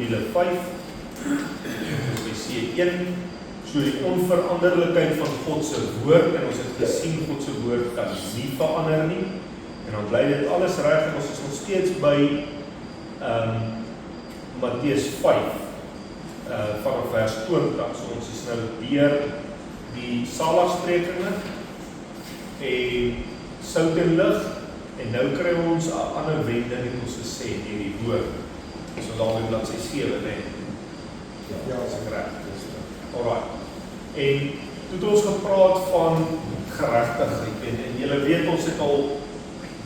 module 5, ons by C1, so die onveranderlikheid van God se woord, en ons het gesien God se woord kan nie verander nie, en dan bly dit alles reg, en ons is nog steeds by Matteus 5, vanaf vers 20, so ons is nou deur die saligsprekinge, en sout en lig, en nou kry ons 'n ander wending het ons gesê deur die woord. So daar by bladsy 7, nee. Ja, as ek reg is. Alright. En toe het ons gepraat van geregtigheid en julle weet ons het al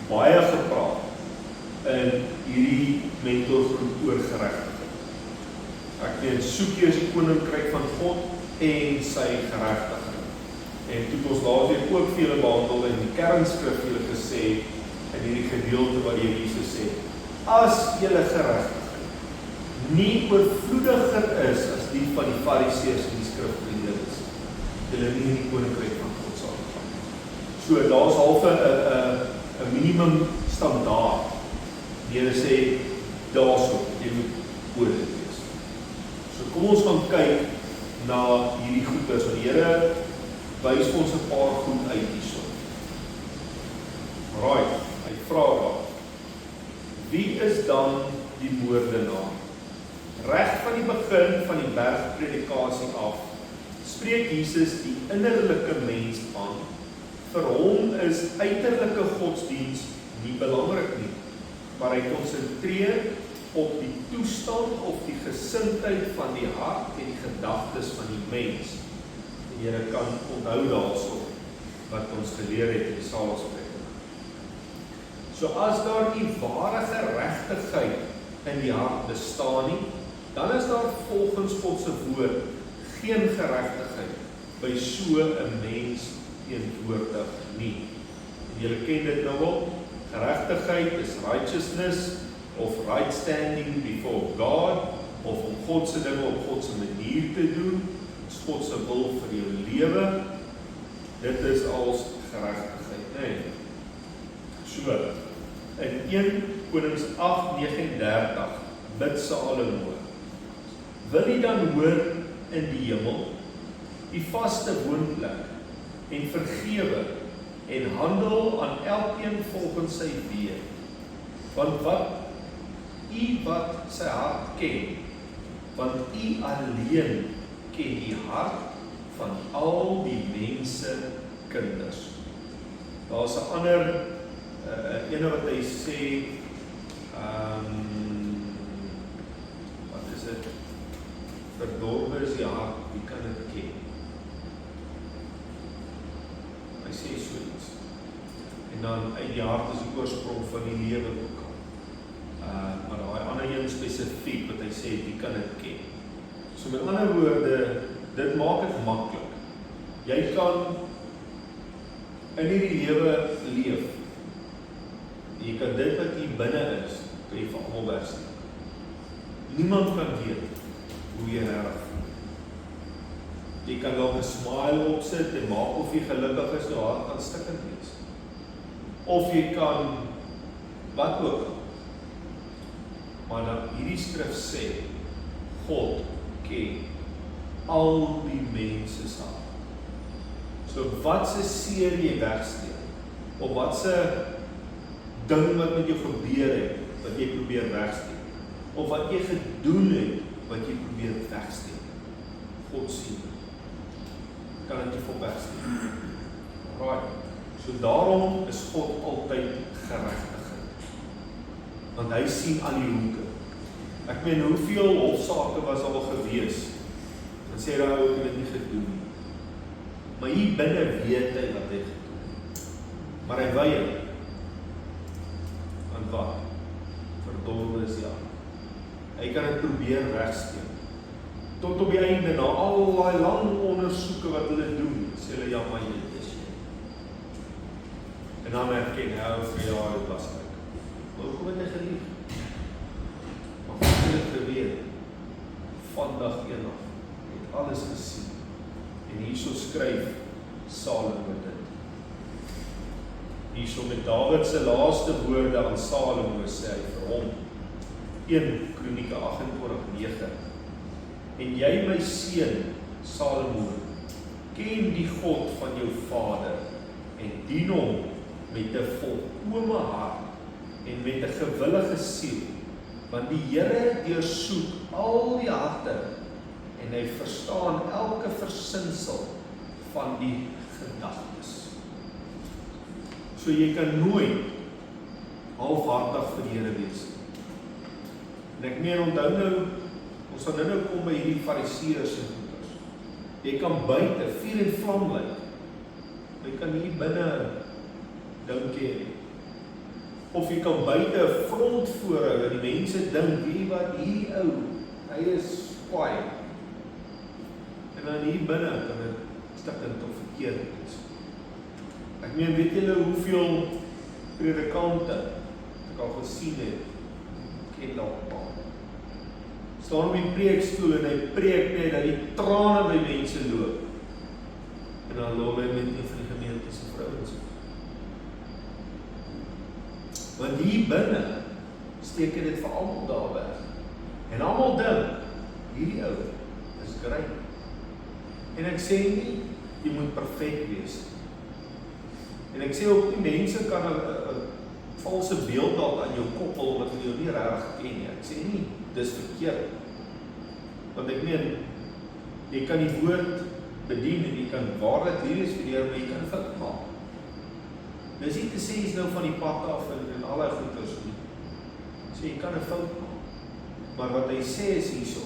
baie gepraat in hierdie mentorgroep oor geregtigheid. Ek weet soek jy die koninkryk van God en sy geregtigheid. En toe het ons laasweek ook vir julle behandel in die kernskrif vir julle gesê in hierdie gedeelte waar die Here Jesus sê, as julle geregtigheid nie oorvloediger is as die van die Fariseërs en die skrifgeleerdes, julle nie in die koninkryk van God sal gaan. So daar's half 'n minimum standaard. Die Here sê daarso, jy moet oor dit wees. So kom ons gaan kyk na hierdie goeders, want die Here wys ons 'n paar goed uit hierso. Right. Hy vra daar, wie is dan die moordenaar? Reg van die begin van die bergpredikasie af, spreek Jesus die innerlike mens aan. Vir hom is uiterlike godsdiens nie belangrik nie, maar hy konsentreer op die toestand of die gesindheid van die hart en die gedagtes van die mens. En jy kan onthou daarso wat ons geleer het in die saligsprekinge. So as daar nie ware geregtigheid in die hart bestaan nie, dan is daar volgens God se woord geen geregtigheid by so 'n mens teenwoordig nie. En julle ken dit nou al, geregtigheid is righteousness of right standing before God, of om God se dinge op God se manier te doen, is God se wil vir jou lewe. Dit is als geregtigheid, nee. So, in 1 Konings 8:39 bid Salomo, wil jy dan hoor in die hemel, die vaste woonplek, en vergewe, en handel aan elkeen volgens sy weë, want wat sy hart ken, want u alleen ken die hart van al die mense kinders. Daar is 'n ander ene wat hy sê, wat is dit? Verdorwe is die hart, wie kan dit ken? Hy sê so iets. En dan uit die hart is die oorsprong van die lewe ook al. Maar daai ander een spesifiek wat hy sê, wie kan dit ken? So met ander woorde, dit maak dit maklik. Jy kan in hierdie lewe leef. Jy kan dit wat hier binne is, kan jy vir almal wegsteek. Niemand kan weet hoe jy reg voel. Jy kan dalk 'n smile opsit en maak of jy gelukkig is, jou hart kan stikkend wees. Of jy kan wat ook al. Maar dan hierdie skrif sê, God ken al die mense se hart. So wat se seer jy wegsteek, of wat se ding wat met jou gebeur het, wat jy probeer wegsteek, of wat jy gedoen het, wat jy probeer wegsteek. God sien, kan dit nie vir wegsteek. Right. So daarom is God altyd geregtigheid. Want hy sien al die hoeke. Ek meen, hoeveel hofsaake was al gewees, dan sê hy, ou het dit nie gedoen nie. Maar hier binne weet hy wat hy gedoen het. Maar hy weier. Want wat? Verdorwe is ja. Hy kan dit probeer wegsteek. Tot op die einde, na al die lang ondersoeke wat hulle doen, sê hulle, ja, maar jy is jy. En dan herken hy, vir ja, dit was ek. Maar hoe het hy gelief? Maar God het dit geweet, vandag eendag, het alles gesien. En hierso skryf Salomo dit. Hierso met Dawid se laaste woorde aan Salomo sê hy vir hom, 1 Kronieke 28:9, En jy my seun, Salomo, ken die God van jou vader en dien hom met 'n volkome hart en met 'n gewillige siel, want die Here deursoek al die harte en hy verstaan elke versinsel van die gedagtes. So jy kan nooit halfhartig vir die Here wees. En ek meen, onthou nou, ons gaan nou kom by hierdie fariseërs en goeters. Jy kan buite vuur en vlam lyk. Jy kan hier binne dink jy. Of jy kan buite 'n front voorhou en die mense dink, wie wat hierdie ou, hy is kwaai. En dan hier binne kan dit stikkend of verkeerd wees. Ek meen, weet julle hoeveel predikante ek al gesien het, ken dalk paar. Staan op die preekstoel en hy preek net dat die trane by mense loop. En dan loop hy met een van die gemeente se vrouens. Want hier binne steek dit vir almal daar weg. En almal dink, hierdie ou is great. En ek sê nie, jy moet perfek wees. En ek sê ook nie, mense kan 'n valse beeld dalk aan jou koppel, wat jy nie reg ken nie. Ek sê nie, dis verkeerd. Want ek meen, jy kan die woord bedien en jy kan waarlik lief wees vir die Here, maar jy kan fout maak. Dis nie te sê jy's nou van die pad af en allerlei goeders nie. So jy kan 'n fout maak. Maar wat hy sê is hierso,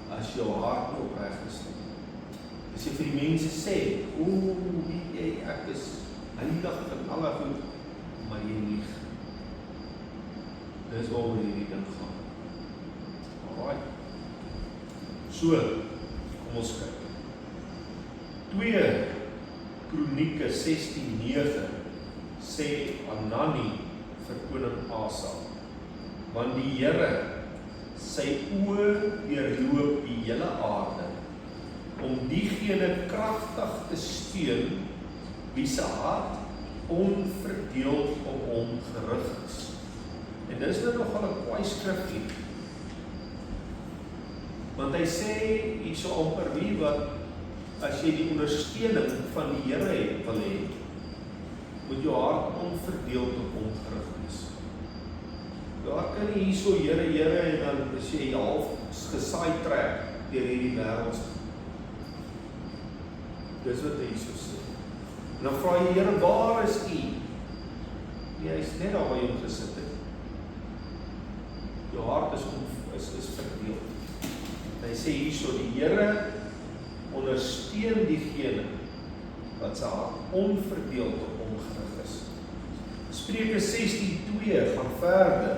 as jou hart nie opreg is nie. As jy vir die mense sê, ek is heilig en allerlei goed, maar jy lieg. Dis waaroor hierdie ding gaan. Alright. So, kom ons kyk. 2 Kronieke 16:9 sê Hanani vir koning Asa, want die Here, sy oë deurloop die hele aarde, om diegene kragtig te steun, wie se hart onverdeeld op hom gerig is. En dis nou nogal 'n kwaai skrifgie. Want hy sê hierso amper wie wat, as jy die ondersteuning van die Here wil hê, moet jou hart onverdeeld op hom gerig wees. Daar kan nie hierso Here, en dan as jy half gesaai trek deur hierdie wêreld. Dis wat hy hierso sê. En dan vra jy, Here, waar is U? Nee, hy is net daar waar jy hom gesit het. Jou hart is verdeeld. Hy sê hierso, die Here ondersteun diegene wat sy hart onverdeeld op hom gerig is. Spreuke 16:2 gaan verder.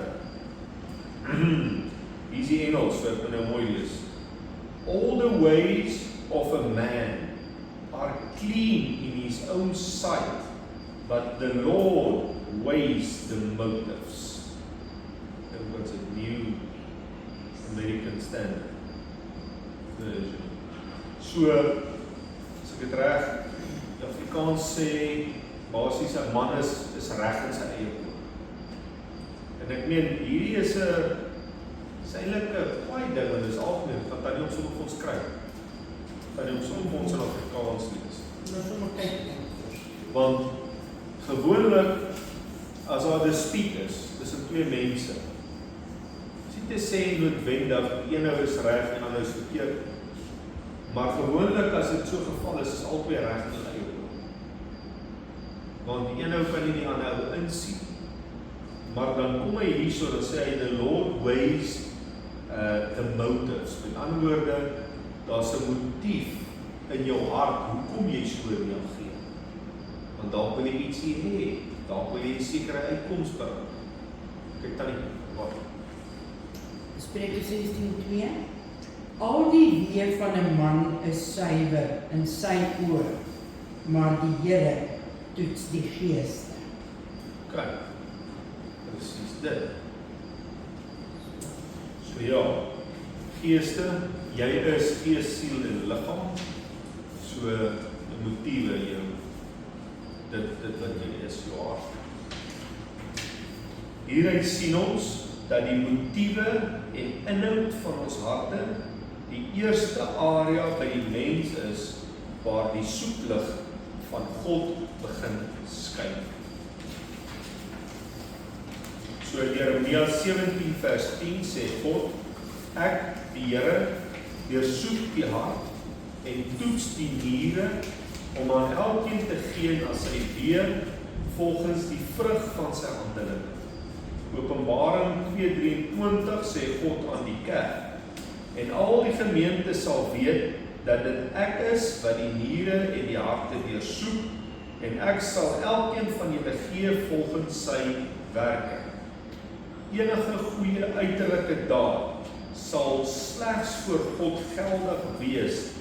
Hier is die Engels, wat ek nou mooi lees. All the ways of a man are clean in his own sight, but the Lord weighs the motives. And what's a New American Standard Version. So, as ek het reg, die Afrikaans sê, basies 'n man is reg in sy eie oë. En ek meen, hierdie is eintlik 'n kwaai ding, en dis algemeen, want dan nie ons op ons kry. Dan nie ons op ons in Afrikaans lees. Want gewoonlik, as daar 'n dispuut is, tussen 2 mense, is nie te sê noodwendig, die ene is reg en ander is verkeerd. Maar gewoonlik as dit so geval is albei reg in hulle eie oë. Want die ene kan nie die ander insien. Maar dan kom hy hierso, dan sê hy, the Lord weighs the motives. Met ander woorde, daar's 'n motief in jou hart, hoekom jy so reageer. Want dalk wil jy ietsie hê, dalk wil jy 'n sekere uitkoms bereik. Kyk tannie, wat? Spreuke 16:2. Al die weë van 'n man is suiwer in sy oë, maar die Here toets die geeste. Kyk, presies dit. So ja, geeste, jy is gees, siel en liggaam. So, die motiewe jou, dit wat jy is, jou hart. Hieruit sien ons dat die motiewe en inhoud van ons harte die eerste area by die mens is waar die soeklig van God begin skyn. So Jeremia 17 vers 10 sê God, ek, die Here, deursoek die hart en toets die niere om aan elkeen te gee na sy weer volgens die vrug van sy handelinge. Openbaring 2:23 sê God aan die kerk, en al die gemeente sal weet dat dit ek is wat die niere en die harte deursoek, en ek sal elkeen van julle gee volgens sy werke. Enige goeie uiterlike daad sal slegs voor God geldig wees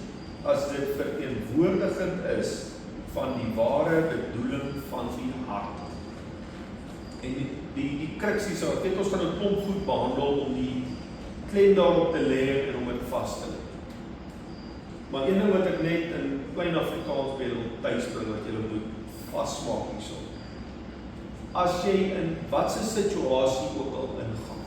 as dit verteenwoordigend is van die ware bedoeling van die hart. En die kruksie sal, ons gaan 'n klomp goed behandel om die klem daarop te lê en om dit vas te lê. Maar een ding wat ek net in klein Afrikaans wil tuisbring wat julle moet vasmaak hierso. As jy in watse situasie ook al ingaan,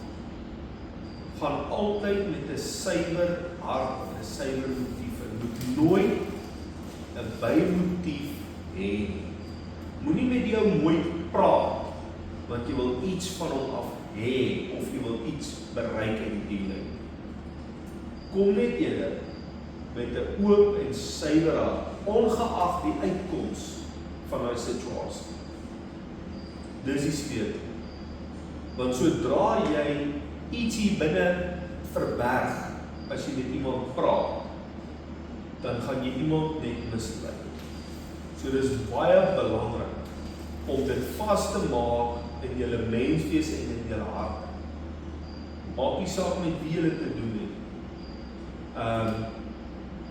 gaan altyd met 'n suiwer hart en 'n suiwer motief. Jy moet nooit 'n bymotief hê. Moenie met jou mooi praat, want jy wil iets van hom af hê of jy wil iets bereik in die lewe. Kom net julle met 'n oop en suiwer hart, ongeag die uitkoms van daai situasie. Dis die sleutel. Want sodra jy iets hier binne verberg, as jy met iemand praat, dan gaan jy iemand net mislei. So dis baie belangrik om dit vas te maak in julle menswees en in julle hart. Maak nie saak met wie julle te doen het.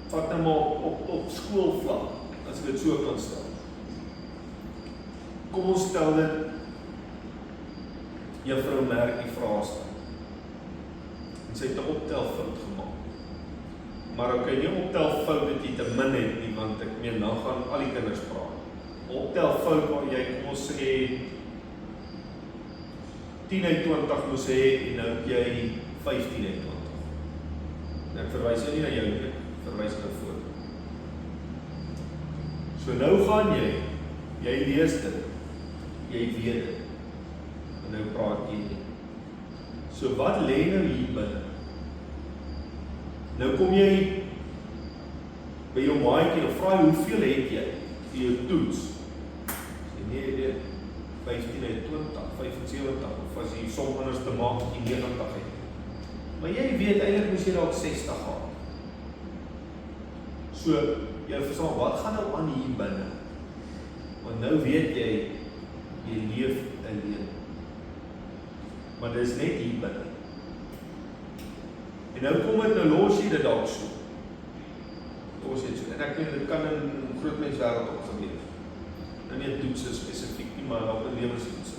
Vat nou maar op skoolvlak, as ek dit so kan stel. Kom ons stel dit, juffrou merk die vraestel. En sy het 'n optelfout gemaak. Maar ok, nie optelfout dat jy te min het nie, want ek meen, dan gaan al die kinders praat. Optelfout waar jy, kom ons sê, 10 uit 20 moes hê, en nou het jy 15 uit 20. En ek verwys nie na jou, ek verwys nou voor. So nou gaan jy lees dit, jy weet dit, en nou praat jy nie. So wat lê nou hier binne? Nou kom jy by jou maatjie en vra hoeveel het jy vir jou toets? Sê nee, jy weet 15 uit 20, 75, of as jy som anders te maak dat jy 90 het. Maar jy weet eintlik moes jy dalk 60 gehad. So jy verstaan, wat gaan nou aan hier binne? Want nou weet jy leef alleen. Maar dit is net hier binne. En nou kom dit, nou los jy dit dalk so. Los jy dit so. En ek meen, dit kan in groot menswêreld ook gebeur. Nou nie 'n toets spesifiek nie, maar ook 'n lewenstoets.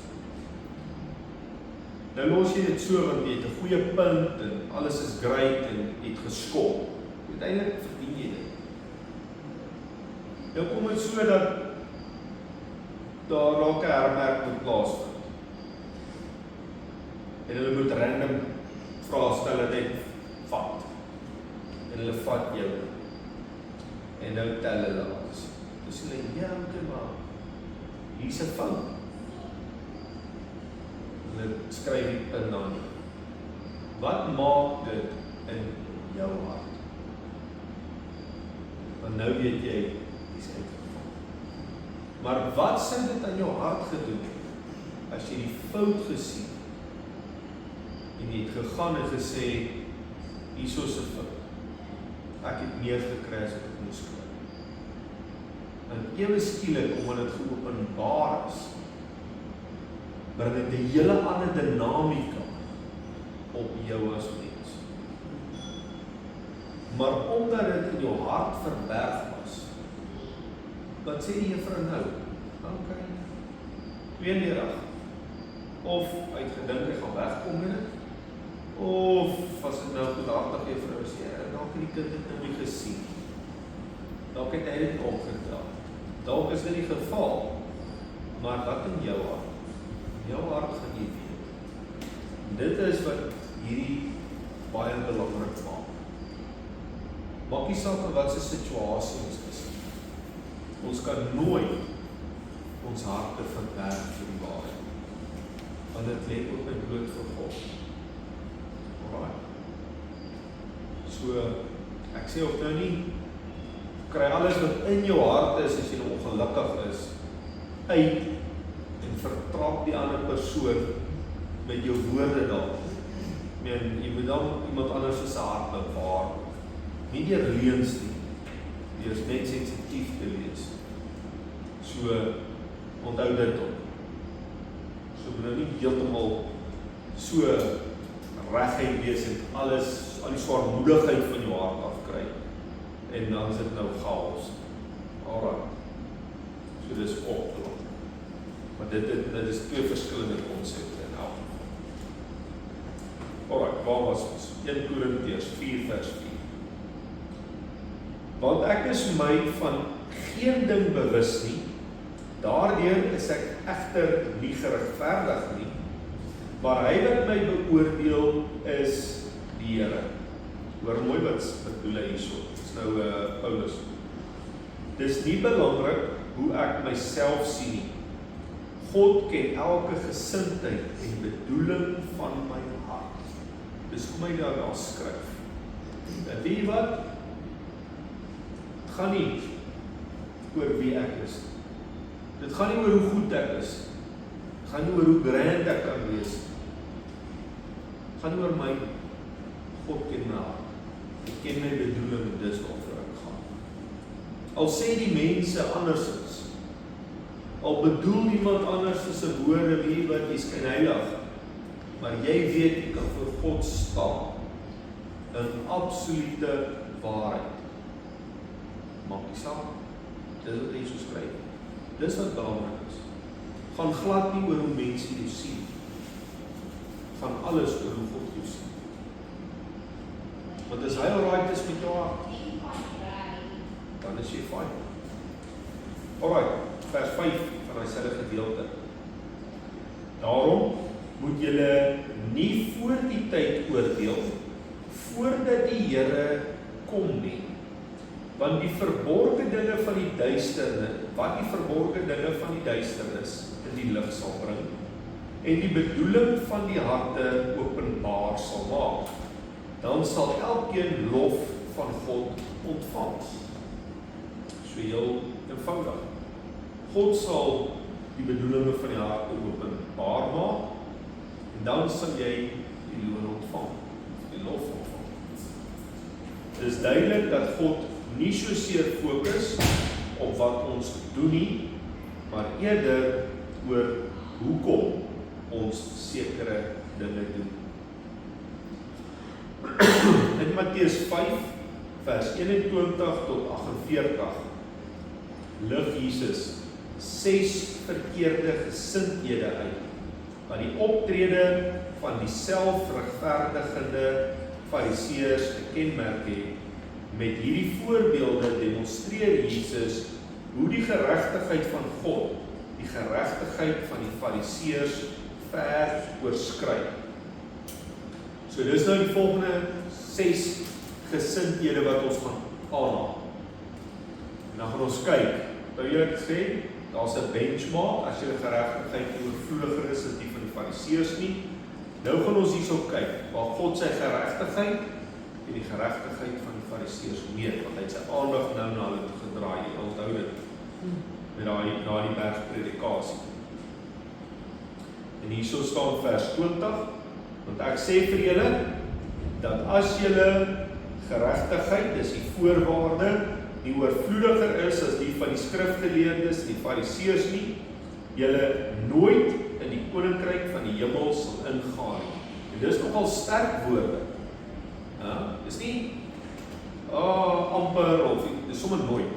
Nou los jy dit so, want jy het 'n goeie punt en alles is great en jy het geskop. Uiteindelik verdien jy dit. Nou kom dit so dat daar raak 'n hermerk moet plaasvind. En hulle moet random vraestelle net vat. En hulle vat jou. En nou tel hulle alles. Dus hulle, ja, oké, maar hier's 'n fout. Hulle skryf die punt aan jou. Wat maak dit in jou hart? Want nou weet jy, dis uitgeval. Maar wat sou dit aan jou hart gedoen het, as jy die fout gesien en jy het gegaan en gesê, hierso is 'n fout. Ek het meer gekry as ek moes kry. En ewe skielik, omdat dit geopenbaar is, bring dit 'n hele ander dinamika op jou as mens. Maar omdat dit in jou hart verberg was, wat sê die juffrou nou? Ok, 92. Of uitgedink hy gaan wegkom met dit, of as dit nou goedhartig juffrou sê, dalk het die kind dit nou nie gesien. Dalk het hy dit opgetel. Dalk is dit die geval, maar wat in jou hart? In jou hart gaan jy weet. Dit is wat hierdie baie belangrik maak. Maak nie saak in wat se situasie ons is. Ons kan nooit ons harte verberg vir die waarheid. Want dit lê op en bloot vir God. Alright. So, ek sê of nou nie, kry alles wat in jou hart is, as jy nou ongelukkig is, uit, en vertrap die ander persoon, met jou woorde dan. Jy moet dan iemand anders se hart bewaar. Nie deur leuns nie. Jy is net sensitief te wees. So, onthou dit op. So moet nou nie heeltemal so reguit wees en alles, al die swaarmoedigheid van jou hart afkry. En dan is dit nou chaos. Alright. So dis op. Maar dit is twee verskillende konsepte in elk. Alright, waar was ons? 1 Korintiërs 4 vers 4. Want ek is my van geen ding bewus nie, daardeur is ek egter nie geregverdig nie, maar hy wat my beoordeel is die Here. Hoor mooi wat bedoel hy hierso. Dis nou Paulus. Dis nie belangrik hoe ek myself sien nie. God ken elke gesindheid en bedoeling van my hart. Dis hoe my daar skryf. En weet jy wat? Het gaan nie oor wie ek is. Dit gaan nie oor hoe goed ek is. Het gaan nie oor hoe grand ek kan wees. Het gaan nie oor my. God ken my hart. Hy ken my bedoeling en dis waarvoor ek gaan. Al sê die mense andersins, al bedoel iemand anders as 'n woorde wie wat jy skyn heilig, maar jy weet jy kan voor God staan in absolute waarheid. Maak nie saak. Dis wat hy so skryf. Dis wat belangrik is. Gaan glad nie oor hoe mense jou sien. Gaan alles oor hoe God jou sien. Want as hy alright is met jou hart, dan is jy fine. Alright, vers 5 van die selfde gedeelte. Daarom moet julle nie voor die tyd oordeel, voordat die Here kom nie. Want die verborgde dinge van die duisternis, wat die verborgde dinge van die duisternis in die lig sal bring, en die bedoeling van die harte openbaar sal maak, dan sal elkeen lof van God ontvang. So heel eenvoudig. God sal die bedoelinge van die harte openbaar maak, en dan sal jy die loon ontvang, die lof ontvang. Het is duidelik dat God nie soseer fokus op wat ons doen nie, maar eerder oor hoekom ons sekere dinge doen. In Matteus 5 vers 21 tot 48 lig Jesus 6 verkeerde gesindhede uit, wat die optrede van die selfregverdigende Fariseërs gekenmerk het. Met hierdie voorbeelde demonstreer Jesus hoe die geregtigheid van God die geregtigheid van die Fariseërs ver oorskry. So dis nou die volgende 6 gesindhede wat ons gaan aanhaal. En dan gaan ons kyk, nou jy het gesê, daar's 'n benchmark, as jy geregtigheid oorvloediger is as die van die Fariseërs nie. Nou gaan ons hierso kyk, waar God sy geregtigheid en die geregtigheid van die Fariseërs meet, want hy het sy aandag nou na hulle toe gedraai, jy onthou dit, met na die bergpredikasie. En hierso staan vers 20, want ek sê vir julle, dat as julle geregtigheid, dis die voorwaarde, die oorvloediger is as die van die skrifgeleerdes, die Fariseërs nie, julle nooit in die koninkryk van die hemel sal ingaan nie. En dis nogal sterk woorde. Dis nie amper of dis sommer nooit.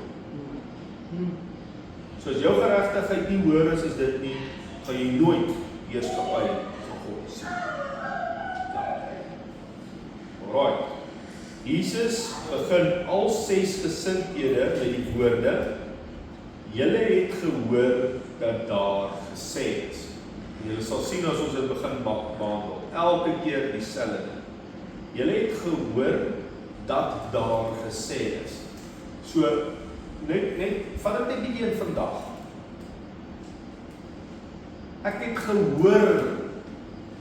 So as jou geregtigheid nie hoër is as dit nie, gaan jy nooit heerskappy van God sien. Alright. Jesus begin al 6 gesindhede met die woorde: julle het gehoor dat daar gesê is. Julle sal sien as ons dit begin behandel, elke keer dieselfde. Julle het gehoor dat daar gesê is. So, net vat dit net bietjie in vandag. Ek het gehoor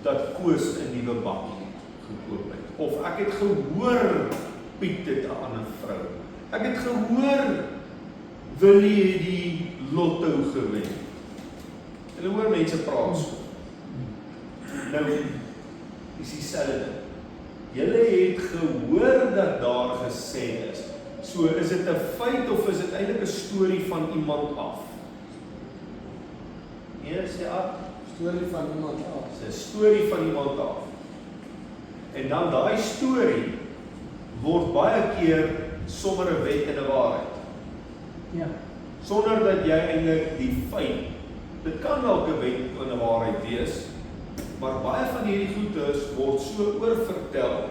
dat Koos 'n nuwe bakkie gekoop het. Of ek het gehoor Piet het 'n ander vrou. Ek het gehoor Willie het die lotto gewen. Julle hoor mense praat so. Nou is dieselfde. Julle het gehoor dat daar gesê is. So is dit 'n feit of is dit eintlik 'n storie van iemand af? Nee, sê af. Storie van iemand af. Dis 'n storie van iemand af. En dan daai storie word baie keer sommer 'n wet en 'n waarheid. Ja. Sonder dat jy eintlik die feit, dit kan dalk 'n wet en 'n waarheid wees, maar baie van hierdie goeders word so oorvertel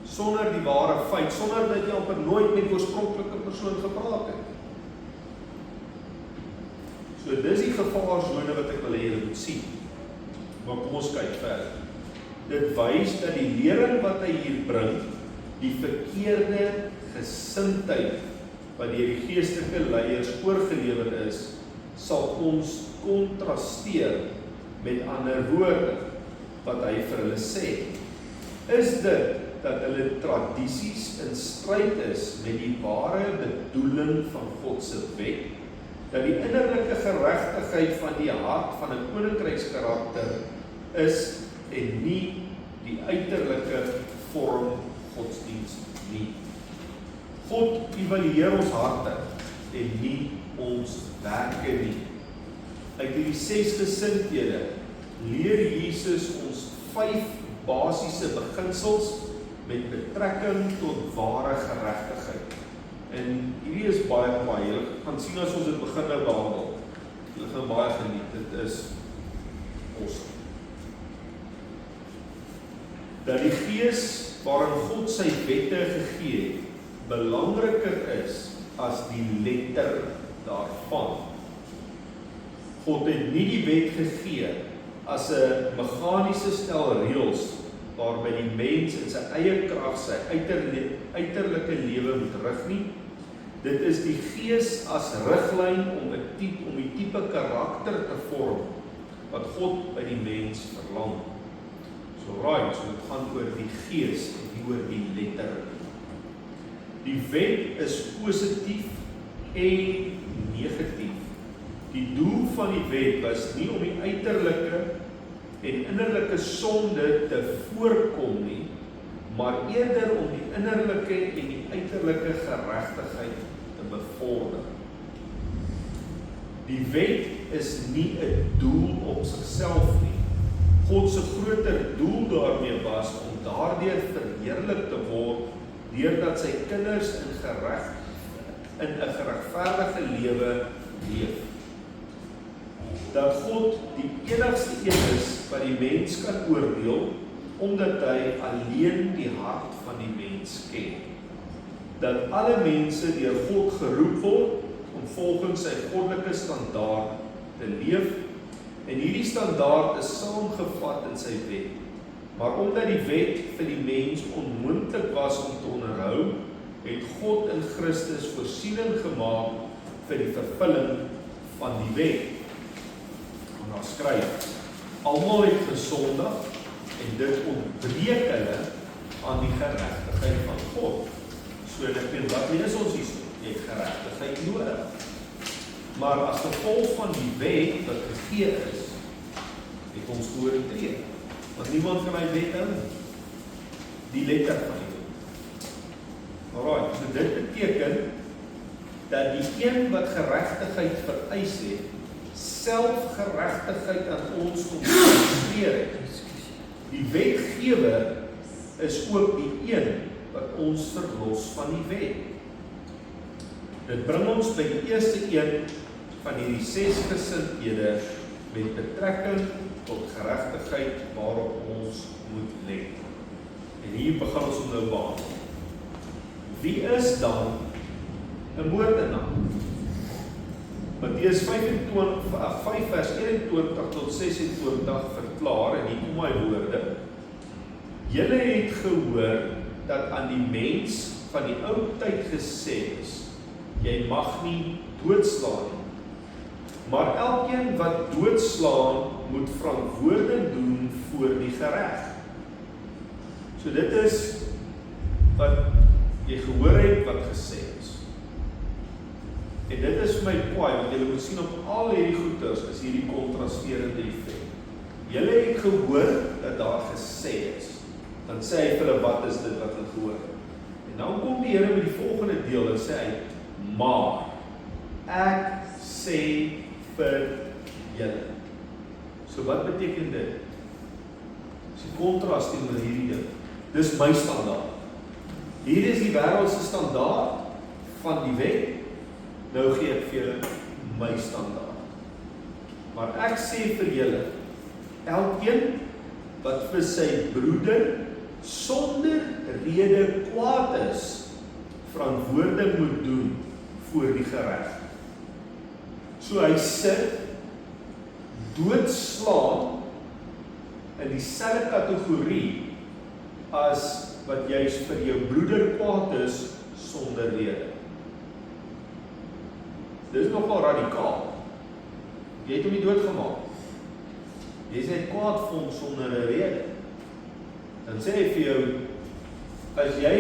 sonder die ware feit, sonder dat jy amper nooit met die oorspronklike persoon gepraat het. So dis die gevaarsone wat ek wil hê julle moet sien. Maar kom ons kyk verder. Dit wys dat die lering wat hy hier bring, die verkeerde gesindheid wat deur die geestelike leiers oorgelewer is, sal ons kontrasteer met ander woorde wat hy vir hulle sê. Is dit dat hulle tradisies in stryd is met die ware bedoeling van God se wet, dat die innerlike geregtigheid van die hart van 'n koninkrykskarakter is en nie die uiterlike vorm godsdienst nie. God evalueer ons harte en nie ons werke nie. Uit hierdie 6 gesindhede leer Jesus ons 5 basiese beginsels met betrekking tot ware geregtigheid. En hierdie is baie, julle gaan sien as ons dit begin nou behandel. Julle gaan baie geniet, dit is awesome. Dat die gees waarin God sy wette gegee het, belangriker is as die letter daarvan. God het nie die wet gegee as 'n meganiese stel reëls waarby die mens in sy eie krag sy uiterlike lewe moet rig nie. Dit is die gees as riglyn om die tipe karakter te vorm wat God by die mens verlang. So dit gaan oor die gees en nie oor die letter. Die wet is positief en negatief. Die doel van die wet was nie om die uiterlike en innerlike sonde te voorkom nie, maar eerder om die innerlike en die uiterlike geregtigheid te bevorder. Die wet is nie 'n doel op sigself nie. God se groter doel daarmee was om daardeur verheerlik te word deurdat sy kinders in 'n geregverdige lewe leef. Dat God die enigste een is wat die mens kan oordeel, omdat hy alleen die hart van die mens ken. Dat alle mense deur God geroep word om volgens sy goddelike standaard te leef, en hierdie standaard is saamgevat in sy wet. Maar omdat die wet vir die mens onmoontlik was om te onderhou, het God in Christus voorsiening gemaak vir die vervulling van die wet. En daar skryf, almal het gesondig en dit ontbreek hulle aan die geregtigheid van God. So wat is ons hier? Jy het geregtigheid nodig. Maar as gevolg van die wet wat gegee is, het ons oortree. Want niemand kan hy wet hou. Die letter van die wet. Alright, so dit beteken dat die een wat geregtigheid vereis het, self geregtigheid aan ons ontleer het. Die wetgewer is ook die een wat ons verlos van die wet. Dit bring ons by die eerste een van hierdie 6 gesindhede met betrekking tot geregtigheid waarop ons moet let. En hier begin ons om nou behandel. Wie is dan 'n moordenaar? Matteus 5 vers 21 tot 26 verklaar, en hier kom my woorde: Julle het gehoor dat aan die mens van die ou tyd gesê is, jy mag nie doodslaan nie. Maar elkeen wat doodslaan, moet verantwoording doen voor die gereg. So dit is wat jy gehoor het wat gesê is. En dit is vir my kwaai, want julle moet sien op al hierdie goeters is hierdie kontrasterende effek. Julle het gehoor dat daar gesê is. Dan sê hy vir hulle, wat is dit wat hulle gehoor het? En dan kom die Here met die volgende deel en sê hy, maar ek sê vir julle. So wat beteken dit? Dis die kontras teenoor hierdie ding. Dis my standaard. Hier is die wêreldse standaard van die wet. Nou gee ek vir julle my standaard. Maar ek sê vir julle, elkeen wat vir sy broeder sonder rede kwaad is, verantwoording moet doen voor die gereg. So hy sit doodslaan in dieselfde kategorie as wat jy vir jou broeder kwaad is sonder rede. Dit is nogal radikaal. Jy het hom nie doodgemaak. Jy sê kwaad vir hom sonder 'n rede. Dan sê hy vir jou, as jy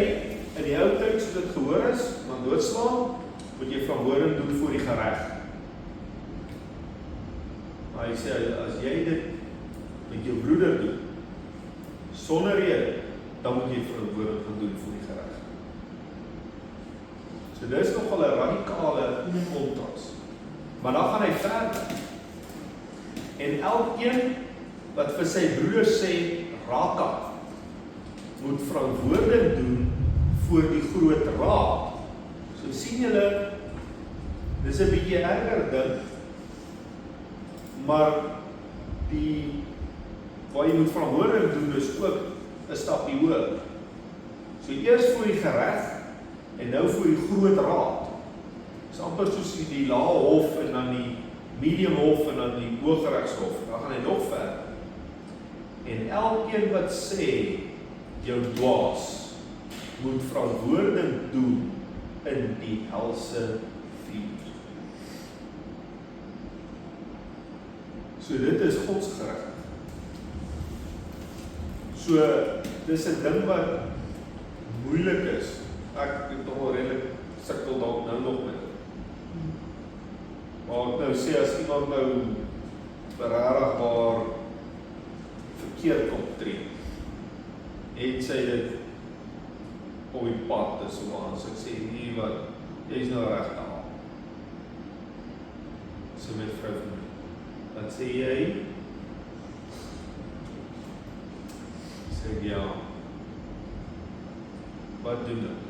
in die ou tyd so dit gehoor is, maar doodslaan, moet jy verantwoording doen voor die gereg. Maar hy sê, as jy dit met jou broeder doen, sonder rede, dan moet jy verantwoording gaan doen voor die gereg. So dit is nogal 'n radikale kontras. Maar dan gaan hy verder. En elkeen wat vir sy broer sê, raka, moet verantwoording doen voor die groot raad. So sien julle, dis 'n bietjie erger ding, maar waar jy moet verantwoording doen is ook 'n stapie hoër. So eers voor die gereg en nou voor die groot raad. Dis amper soos die lae hof en dan die medium hof en dan die hooggeregshof. Dan gaan hy nog verder. En elkeen wat sê jou dwaas moet verantwoording doen in die helse vuur. So dit is God se gereg. So dis 'n ding wat moeilik is. Ek het toch wel redelik sukkel dalk nou nog met dit. Maar ek nou sê as iemand nou regtig waar verkeerd optree, het sy dit op die pad is so aan, so ek sê nie wat, jy is nou recht aan. So met vrou van my, wat sê jy? Sê ek ja. Wat doen ek?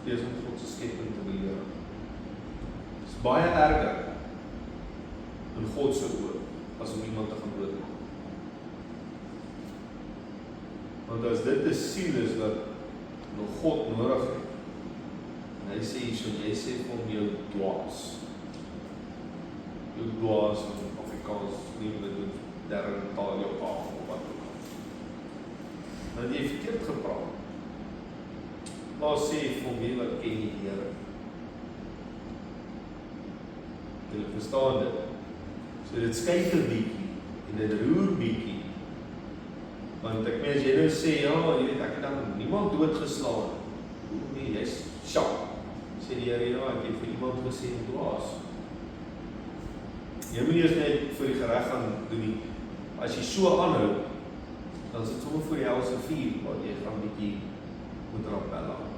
Dis om God se skepping te beheer. Dit is baie erger in God se oë as om iemand te gaan doodmaak. Want as dit 'n siel is wat nog God nodig het, en hy sê so, jy sê vir hom jou dwaas. Jou dwaas in Afrikaans nie met die derde taal jou pa of wat ook al. Want jy verkeerd gepraat. Maar sê vir my wat ken die Here. Julle verstaan dit. So dit skuif 'n bietjie en dit roer bietjie. Want ek meen as jy nou sê ja, jy weet ek het dan niemand doodgeslaan. Nee, jy's sjak. Sê die Here, ja, ek het vir iemand gesê dwaas. Jy moet nie eens net vir die gereg gaan doen nie. As jy so aanhou, dan sit sommer voor die helse vuur, waar jy gaan bietjie moet rappel aan.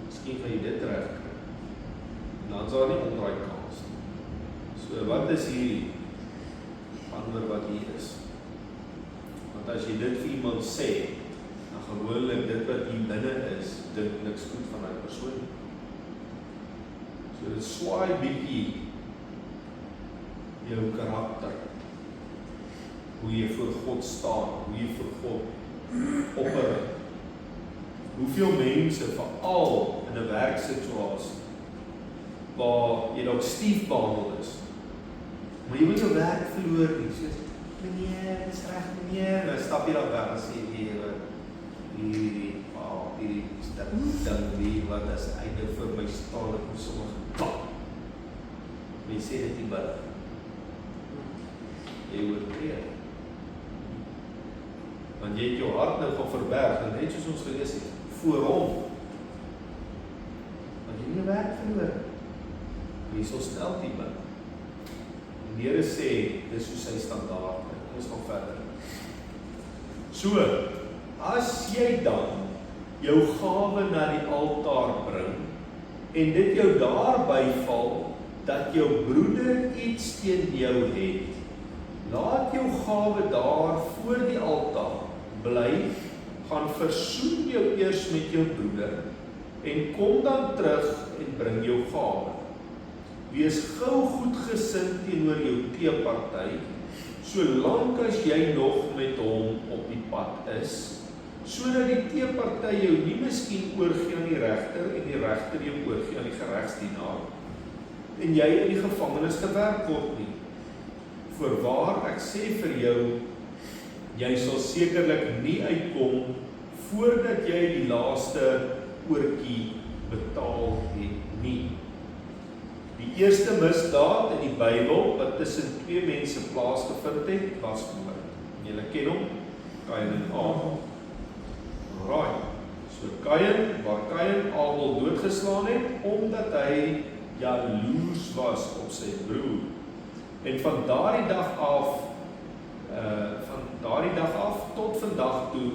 Miskien gaan jy dit regkry. En dan is daar nie omdraai kans. So wat is hierdie ander wat hier is? Want as jy dit vir iemand sê, dan gewoonlik dit wat hier binne is, dink niks goed van die persoon. So dit swaai bietjie jou karakter. Hoe jy voor God staan, hoe jy voor God opper. Hoeveel mense, veral in 'n werksituasie, waar jy dalk stief behandel is, maar jy moet jou werk verloor nie, soos, meneer, dis reg meneer, dan stap jy daar weg en sê, hierdie, hierdie ding wie wat as uit nou vir my staan ek moet sommer klap. Mens sê dit nie bid. Jy oortree. Want jy het jou hart nou gaan verberg, en net soos ons gelees het, voor hom. Want jy nie werk verloor. Jy sal stel die bid. En die Here sê, dis hoe sy standaard, ons nog verder. So, as jy dan jou gawe na die altaar bring, en dit jou daarby val, dat jou broeder iets teen jou het, laat jou gawe daar voor die altaar bly, gaan versoen jou eers met jou broeder, en kom dan terug en bring jou gawe. Wees gou goedgesind teenoor jou teeparty, solank as jy nog met hom op die pad is, sodat die teeparty jou nie miskien oorgee aan die regter, en die regter jou oorgee aan die geregsdienaar, en jy in die gevangenis gewerk word nie. Voorwaar, ek sê vir jou, jy sal sekerlik nie uitkom, voordat jy die laaste oortjie betaal het nie. Die eerste misdaad in die Bybel, wat tussen twee mense plaasgevind het, was moord. Julle ken hom, Kain en Abel. Alright, so waar Kain Abel doodgeslaan het, omdat hy jaloers was op sy broer. En van daardie dag af tot vandag toe,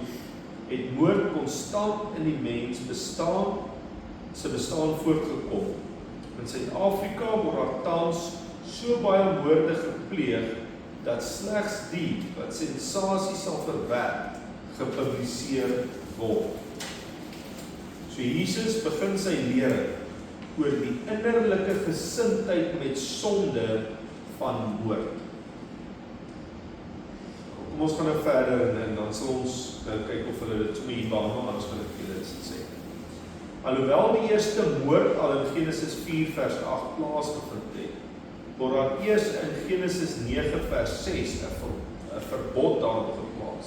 het moord konstant in die mens sy bestaan voortgekom. In Suid-Afrika word daar tans so baie moorde gepleeg, dat slegs die wat sensasie sal verwek, gepubliseer word. So Jesus begin sy lering oor die innerlike gesindheid met sonde van moord. Kom ons gaan nou verder en dan sal ons nou kyk of hulle dit sommer hier behandel, anders gaan ek julle dit sê. Alhoewel die eerste moord al in Genesis 4 vers 8 plaasgevind het, word daar eers in Genesis 9 vers 6 'n verbod daarop geplaas.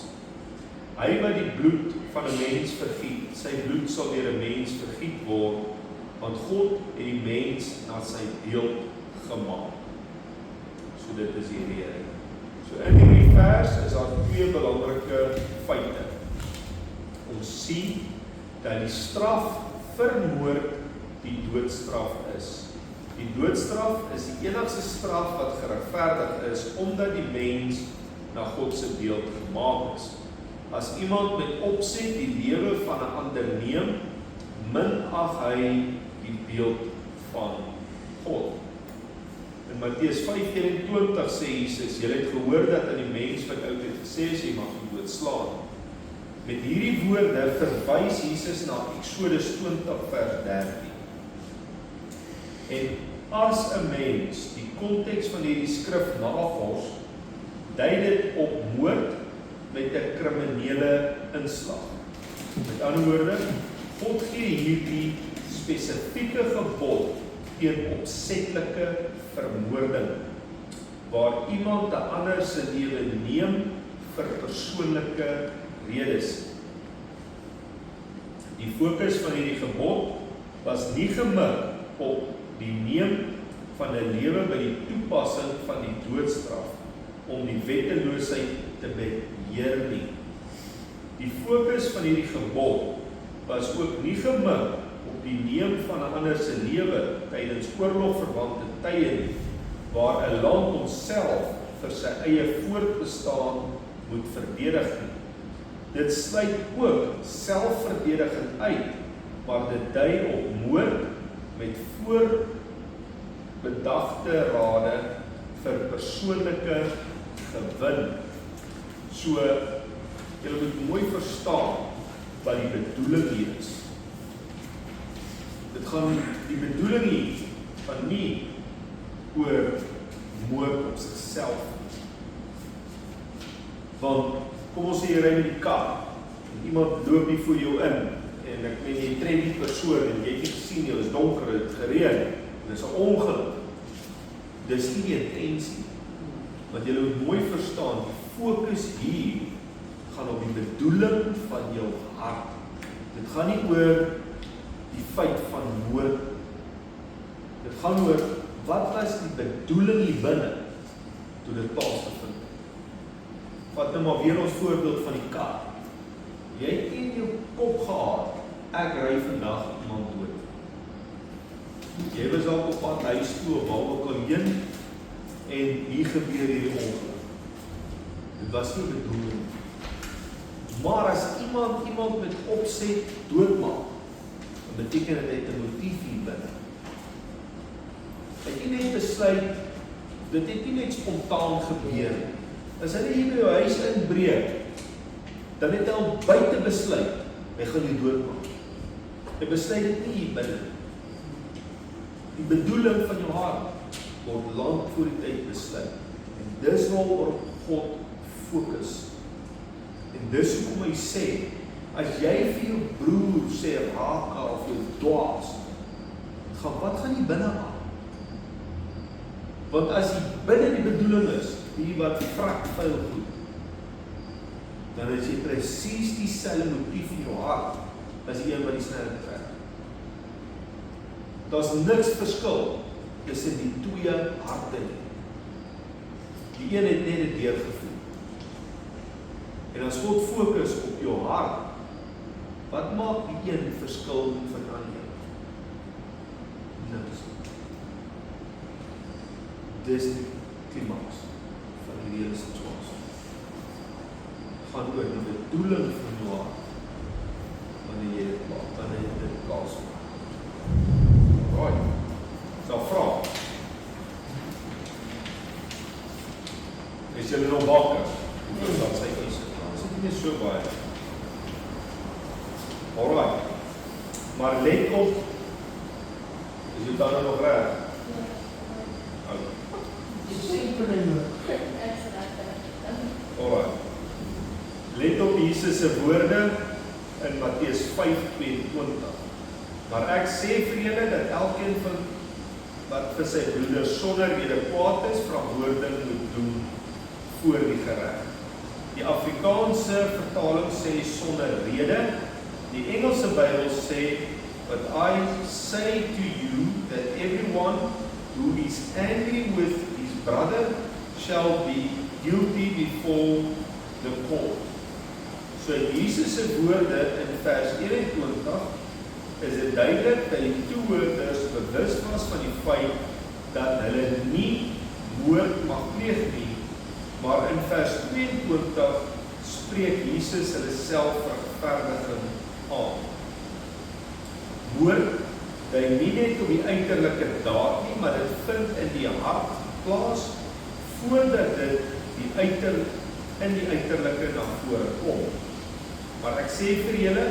Hy wat die bloed van 'n mens vergiet, sy bloed sal deur 'n mens vergiet word, want God het die mens na sy beeld gemaak. So dit is die rede. So in hierdie vers is daar twee belangrike feite. Ons sien dat die straf vir moord die doodstraf is. Die doodstraf is die enigste straf wat geregverdig is, omdat die mens na God se beeld gemaak is. As iemand met opset die lewe van 'n ander neem, minag hy die beeld van God. In Matteus 5:21 sê Jesus, julle het gehoor dat aan die mens van oud het gesê, jy mag nie doodslaan. Met hierdie woorde verwys Jesus na Eksodus 20 vers 13. En as 'n mens die konteks van hierdie skrif navors, dui dit op moord met 'n kriminele inslag. Met ander woorde, God gee hierdie spesifieke gebod teen opsetlike vermoording, waar iemand 'n ander se lewe neem vir persoonlike redes. Die fokus van hierdie gebod was nie gemik op die neem van 'n lewe by die toepassing van die doodstraf om die wetteloosheid te beheer nie. Die fokus van hierdie gebod was ook nie gemik op die neem van 'n ander se lewe tydens oorlogverwante tye nie, waar 'n land homself vir sy eie voortbestaan moet verdedig nie. Dit sluit ook selfverdediging uit, maar dit dui op moord met voorbedagte rade vir persoonlike gewin. So, julle moet mooi verstaan wat die bedoeling hier is. Dit gaan die bedoeling hier van nie oor moord op sigself. Want kom ons sê jy ry met die kar en iemand loop nie voor jou in en ek meen jy tref die persoon en jy het nie gesien, jy is donker, het gereën en dit is 'n ongeluk. Dis nie die intensie. Want jy moet mooi verstaan, die fokus hier gaan op die bedoeling van jou hart. Dit gaan nie oor die feit van moord. Dit gaan oor wat was die bedoeling hier binne toe dit plaasgevind het. Vat nou maar weer ons voorbeeld van die kar. Jy het in jou kop gehad, ek ry vandag iemand dood. Jy was al op pad huis toe, of waar ook al heen, en hier gebeur hierdie ongeluk. Dit was nie bedoeling. Maar as iemand met opset doodmaak, dan beteken dit hy het 'n motief hier binne. Hy het nie net besluit, dit het nie net spontaan gebeur. As hy hier by jou huis inbreek, dan het hy al buite besluit, hy gaan jou doodmaak. Hy besluit dit nie hier binne. Die bedoeling van jou hart word lank voor die tyd besluit. En dis waaroor God fokus. En dis hoekom hy sê, as jy vir jou broer sê raka of jou dwaas, wat gaan jy binne aan? Want as jy binne die bedoeling is, die wat vrak vuil goed, dan is jy presies dieselfde motief in jou hart as die een wat die snelle trek. Daar's niks verskil tussen die twee harte nie. Die een het net dit deurgevoer. En as God fokus op jou hart, wat maak die een verskil van die ander? Niks. Dis die klimaks van die hele situasie. Gaan oor die bedoeling van jou hart, wanneer jy dit plaasvind. Right. So vraag. Is julle nog wakker? Hoeveel dat sy is? Is dit nie so baie? Alright. Maar let op, is jou tande nog reg? Alright. Let op Jesus se woorde in Matteus 5:22. Maar ek sê vir julle dat elkeen van wat vir sy broeder sonder rede kwaad is, verantwoording moet doen voor die gereg. Die Afrikaanse vertaling sê sonder rede. Die Engelse Bybel sê, but I say to you that everyone who is angry with his brother shall be guilty before the court. So Jesus se woorde in vers 21 is dit duidelik dat die toehoorders bewus was van die feit dat hulle nie moord mag pleeg nie, maar in vers 22 spreek Jesus hulle selfregverdiging aan. Moord dui nie net op die uiterlike daad nie, maar dit vind in die hart plaas voordat dit in die uiterlike na vore kom. Maar ek sê vir julle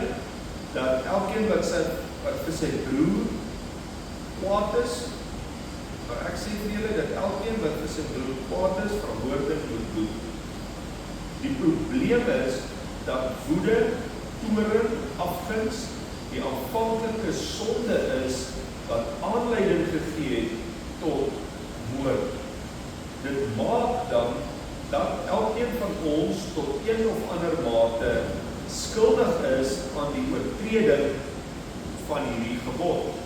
dat elkeen wat vir sy broer kwaad is, maar ek sê vir julle dat elkeen wat vir sy broer kwaad is, verantwoording moet doen. Die probleem is dat woede, toorn, afguns die aanvanklike sonde is wat aanleiding gegee het tot moord. Dit maak dan dat elkeen van ons tot een of ander mate skuldig is aan die oortreding van hierdie gebod.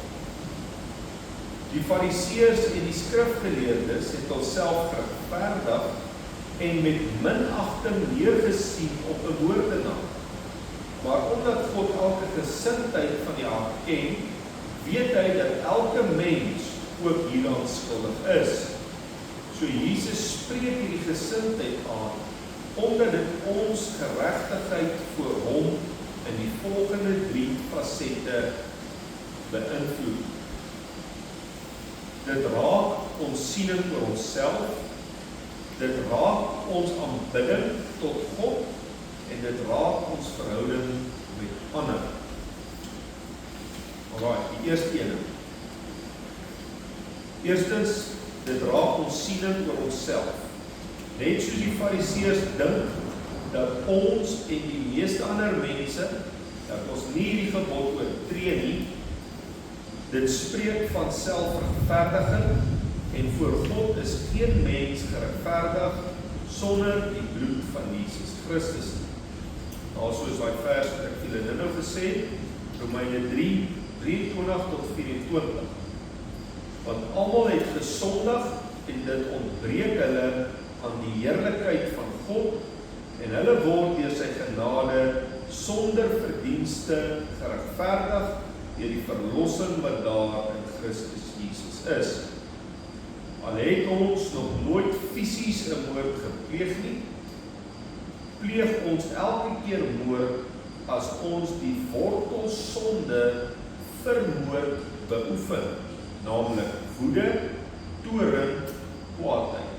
Die Fariseërs en die skrifgeleerdes het hulself geregverdig en met minagting neergesien op 'n moordenaar. Maar omdat God elke gesindheid van die hart ken, weet hy dat elke mens ook hieraan skuldig is. So Jesus spreek hierdie gesindheid aan, omdat dit ons geregtigheid voor hom in die volgende 3 fasette beïnvloed. Dit raak ons siening oor onsself, dit raak ons aanbidding tot God, en dit raak ons verhouding met ander. Alright, die eerste ene. Eerstens, dit raak ons siening oor onsself. Net soos die Fariseërs dink dat ons en die meeste ander mense, dat ons nie die gebod oortree nie, dit spreek van selfregverdiging en voor God is geen mens geregverdig sonder die bloed van Jesus Christus. Nou soos daai vers wat ek julle nou gesê, Romeine 3, 23 tot 24. Want almal het gesondig en dit ontbreek hulle aan die heerlikheid van God en hulle word deur sy genade sonder verdienste geregverdig deur die verlossing wat daar in Christus Jesus is. Al het ons nog nooit fisies 'n moord gepleeg nie, pleeg ons elke keer moord as ons die wortel sonde vir moord beoefen, naamlik woede, toorn, kwaadheid.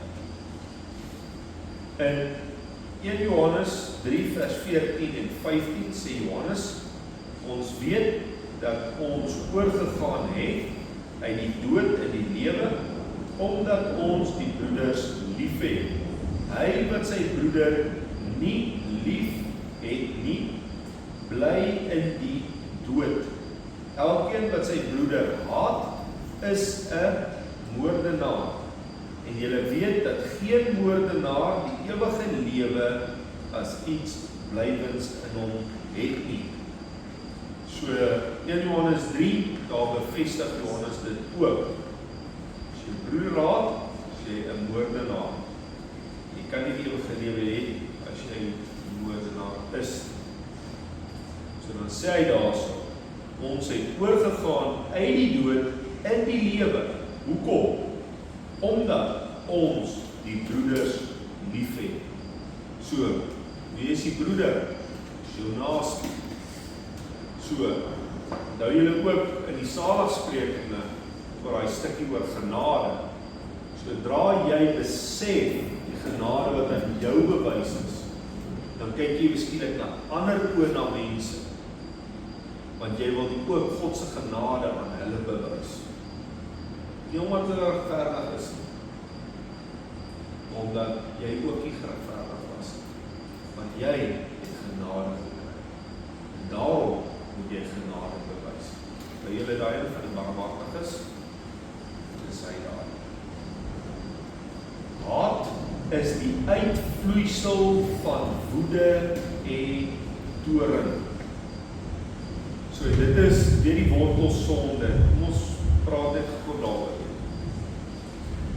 In 1 Johannes 3 vers 14 en 15 sê Johannes, ons weet dat ons oorgegaan het uit die dood in die lewe, omdat ons die broeders lief het. Hy wat sy broeder nie lief het nie, bly in die dood. Elkeen wat sy broeder haat, is 'n moordenaar. En julle weet dat geen moordenaar die ewige lewe as iets blywends in hom het nie. So 1 Johannes 3, daar bevestig Johannes dit ook. As jy broer haat, is jy 'n moordenaar. Jy kan nie die ewige lewe hê as jy 'n moordenaar is. So dan sê hy daarso, ons het oorgegaan uit die dood in die lewe. Hoekom? Omdat ons die broeders lief het. So, wie is die broeder? Jou naaste. So, nou julle ook in die saligsprekinge oor daai stukkie oor genade. Sodra jy besef die genade wat aan jou bewys is, dan kyk jy miskien na ander oë na mense, want jy wil die ook God se genade aan hulle bewys. Nie omdat hulle regverdig is nie, omdat jy ook nie geregverdig was, want jy het genade gekry. En daarom moet jy genade bewys. By julle daai een van die barmhartiges, is hy daar. Haat is die uitvloeisel van woede en toorn. So dit is weer die wortel sonde. Kom ons praat net gou daaroor.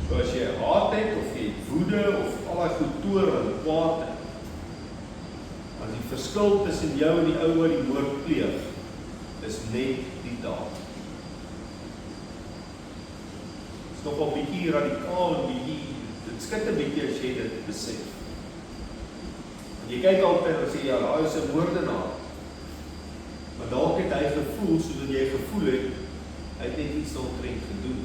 So as jy haat het, of jy woede, of al die goed toorn, kwaad het, as die verskil tussen jou en die ou wat die moord pleeg, is net die daad. Dit is nogal bietjie radikaal en bietjie, dit skit 'n bietjie as jy dit besef. En jy kyk altyd en sê, ja, daar is 'n moordenaar. Maar dalk het hy gevoel, soos wat jy gevoel het, hy het net iets daaromtrent gedoen.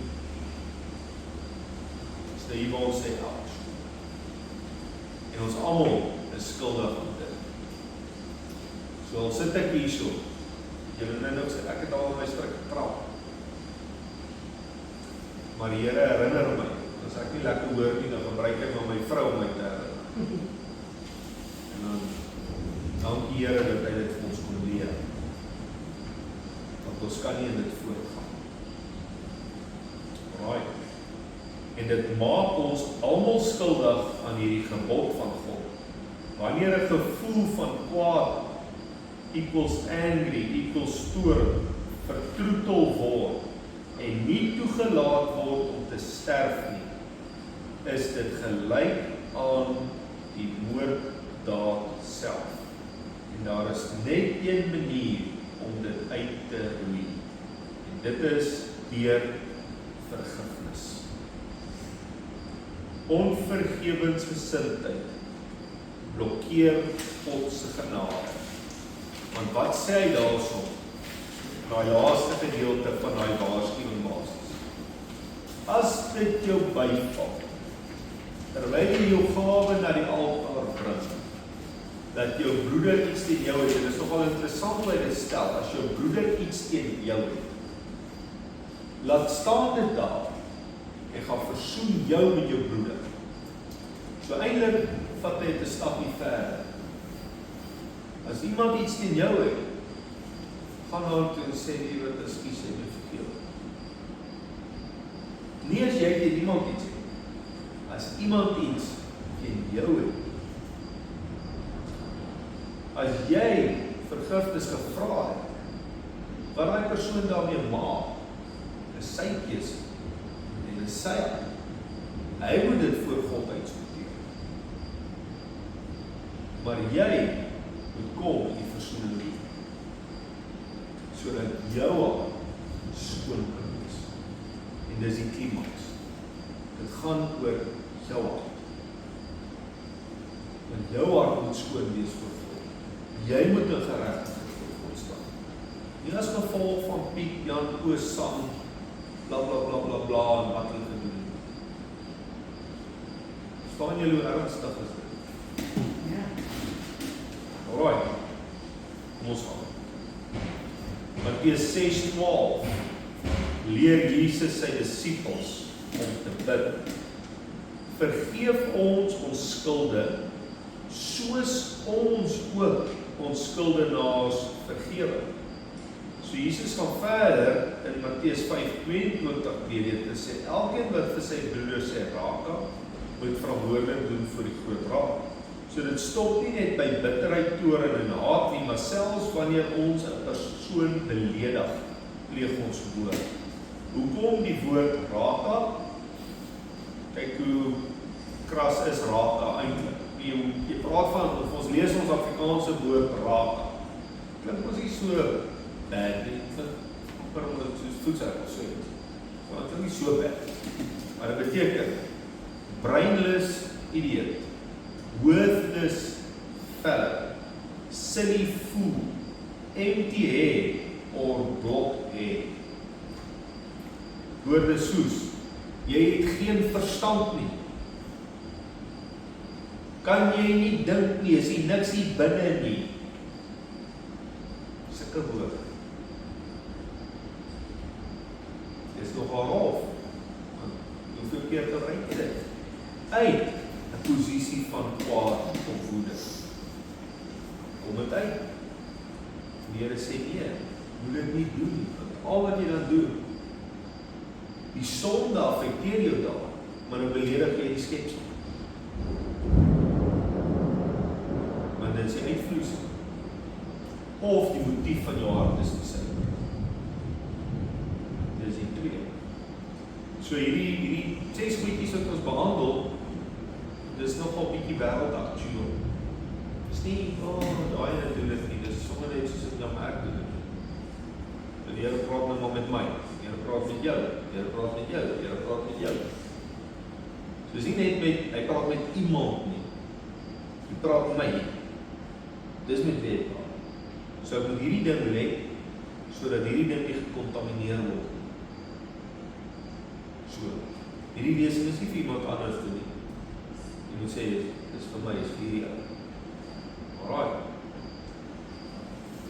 Dis nou hier waar ons sê, ouch. En ons almal is skuldig aan dit. So al sit ek hierso, julle nou sê, ek het al my strik getrap. Maar die Here herinner my, as ek nie lekker hoor nie, dan gebruik ek maar my vrou om my te herinner. En dan, dankie Here dat hy dit vir ons kon leer. Want ons kan nie in dit voortgaan. Right. En dit maak ons almal skuldig aan hierdie gebod van God. Wanneer 'n gevoel van kwaad equals angry, equals toorn, vertroetel word en nie toegelaat word om te sterf nie, is dit gelyk aan die moorddaad self. En daar is net een manier om dit uit te roei. En dit is deur vergifnis. Onvergewensgesindheid blokkeer God se genade. Want wat sê hy daarso? Daai laaste gedeelte van daai waarskuwing basis. As dit jou byval, terwyl jy jou gawe na die altaar bring, dat jou broeder iets teen jou het, en dit is nogal interessant hoe hy dit stel, as jou broeder iets teen jou het, laat staan dit daar, en gaan versoen jou met jou broeder. So eintlik vat hy dit 'n stapie verder. As iemand iets teen jou het, gaan na toe en sê, jy wat, ekskuus, jy het verkeerd. Nie as jy teen iemand iets het, as iemand iets teen jou het. As jy vergifnis gevra het, wat daai persoon daarmee maak, is sy keuse en is sy. Hy moet dit voor God uitsorteer. Maar jy moet kom in die versoening doen, sodat jou hart skoon kan wees. En dis die klimaks. Dit gaan oor jou hart. Want jou hart moet skoon wees voor God. Jy moet 'n geregtigheid voor God staan. Nie as gevolg van Piet, Jan, Koos, Sam, bla bla bla bla bla en wat hulle gedoen het. Verstaan julle hoe ernstig is dit? Ja. Alright, kom ons gaan. Matteus 6:12 leer Jesus sy disippels om te bid. Vergeef ons skulde, soos ons ook ons skuldenaars vergewe. So Jesus gaan verder in Matteus 5:22 weer te sê, elkeen wat vir sy broeder sê raka, moet verantwoordelik doen vir die groot raad. So dit stop nie net by bitterheid, toorn en haat nie, maar selfs wanneer ons 'n persoon beledig, pleeg ons woord. Hoekom die woord raka? Kyk hoe kras is raka eintlik. Jy praat van, of ons lees ons Afrikaanse woord raka. Klink ons nie so bad nie, vir omdat soos voedsel of so iets. Want dit is nie so bad. Maar dit beteken brainless idiot, worthless fellow, silly fool, empty head or blocked head. Woorde soos, jy het geen verstand nie. Kan jy nie dink nie, is jy niks hier binne nie. Sulke woorde. Dis nogal rof. Hoeveel keer gebruik jy dit? Uit 'n posisie van kwaad of woede. Kom dit uit. Die Here sê nee, moet dit nie doen nie. Want al wat jy dan doen, die sonde affekteer jou daar, maar dan beledig jy die skepsel. Want dit is die uitvloeisel. Of die motief van jou hart is nie suiwer. Dit is die twee. So hierdie 6 goedjies wat ons behandel, dis nogal bietjie wêreldaktueel. Dis nie, daai en doen dit nie, dis sommer net soos ek nou merk doen. En die Here praat nou maar met my, die Here praat met jou, die Here praat met jou, die Here praat met jou. So dis nie net met, hy praat met iemand nie, hy praat met my. Dis met wie hy praat. So ek moet hierdie ding let, sodat hierdie ding nie gekontamineer word. So, hierdie lesing is nie vir iemand anders te doen. Jy moet sê, dis vir my, is vir jou. Alright.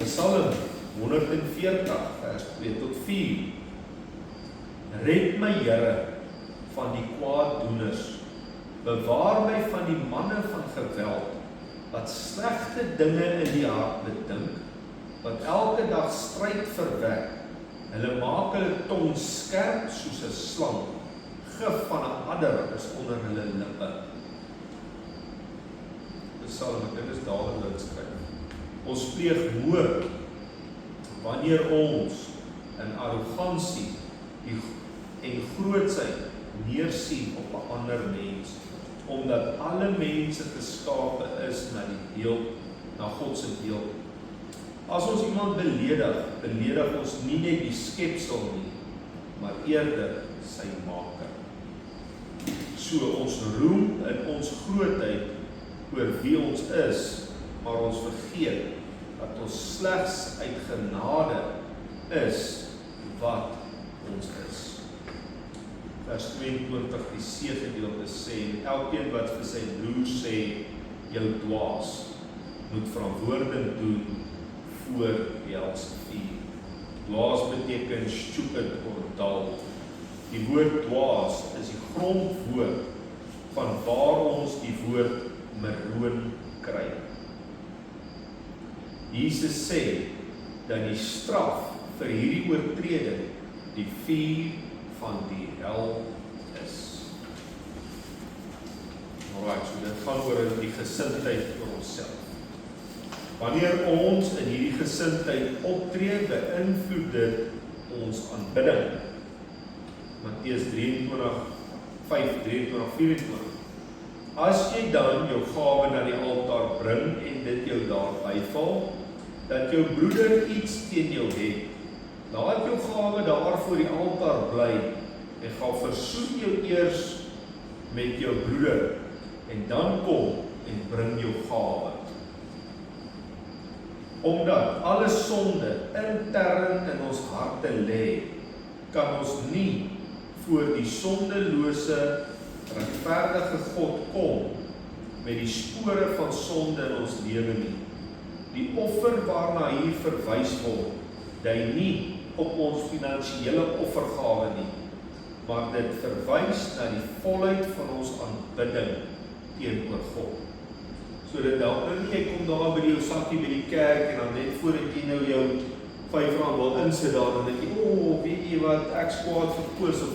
Psalm 140 vers 2 tot 4. Red my Here van die kwaaddoeners. Bewaar my van die manne van geweld, wat slegte dinge in die hart bedink, wat elke dag stryd verwek. Hulle maak hulle tong skerp soos 'n slang. Gif van 'n adder is onder hulle lippe. Psalm, dit is dadelik skryf. Ons pleeg moord wanneer ons in arrogansie en grootsheid neersien op 'n ander mens, omdat alle mense geskape is na God se beeld. As ons iemand beledig ons nie net die skepsel nie, maar eerder sy maker. So ons roem in ons grootheid oor wie ons is, maar ons vergeet dat ons slegs uit genade is wat ons is. Vers 22, die C-gedeelte sê, elkeen wat vir sy broer sê, jou dwaas, moet verantwoording doen voor die helse vuur. Dwaas beteken stupid of dull. Die woord dwaas is die grondwoord van waar ons die woord meroon kry. Jesus sê dat die straf vir hierdie oortreding die vuur van die hel is. Alright, so dit gaan oor die gesindheid vir onsself. Wanneer ons in hierdie gesindheid optree, beïnvloed dit ons aanbidding. Matteus 23:5-23-24. As jy dan jou gawe na die altaar bring en dit jou daar byval, dat jou broeder iets teen jou het, laat jou gawe daar voor die altaar bly en gaan versoen jou eers met jou broeder en dan kom en bring jou gawe. Omdat alle sonde intern in ons harte lê, kan ons nie voor die sondelose, regverdige God kom met die spore van sonde in ons lewe nie. Die offer waarna hier verwys word, dui nie op ons finansiële offergawe nie, maar dit verwys na die volheid van ons aanbidding teenoor God. So dit help nou nie, jy kom daar by jou sakkie by die kerk en dan net voordat jy nou jou R5 wil insit daar, dan denk jy, weet jy wat, ek is kwaad vir Koos, of